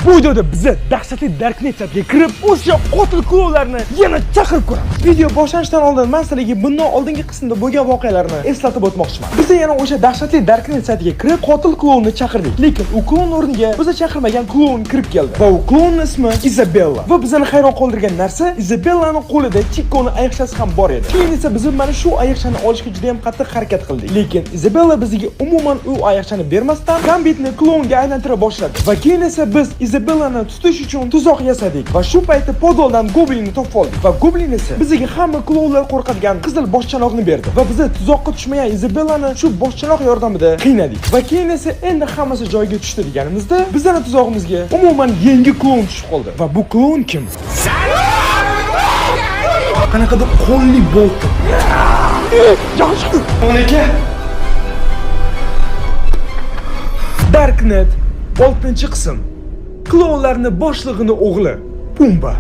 Bu videoda biza dahshatli Darknet saytiga kirib, o'sha qotil klonlarni yana chaqirib ko'ramiz. Video boshlanishidan oldin men sizlarga bundan oldingi qismda bo'lgan voqealarni eslatib o'tmoqchiman. Biz yana o'sha dahshatli Darknet saytiga kirib, qotil klonni chaqirdik. Lekin u klon o'rniga biza chaqirmagan klon kirib keldi. Va u klonning ismi Isabella. Va bizani hayron qoldirgan narsa, Isabellaning qo'lida Chico'ni ayiqchasi ham bor edi. Keyin esa biz mana shu ayiqchani olishga juda ham qattiq harakat qildik. Lekin Isabella bizga umuman u ayiqchani bermasdan Gambitni klonga aylantira boshladi. Va keyin esa biz Isabellani tutish uchun tuzoq yasadik va shu paytda podoldan Goblinni topib oldik. Va Goblin esa bizga hamma klonlar qo'rqadigan qizil boshchanoqni berdi. Va biz tuzoqqa tushmagan Isabellani shu boshchanoq yordamida qiynadik. Va keyin esa endi hammasi joyiga tushdi deganimizda, bizning tuzog'imizga umuman yangi klon tushib qoldi. Va bu klon kim? Qanaqadir qonli bo'ldi. Yaxshi. Onaka. Darknet 6-qism. Klonlarning boshlig'ining o'g'li Pumba.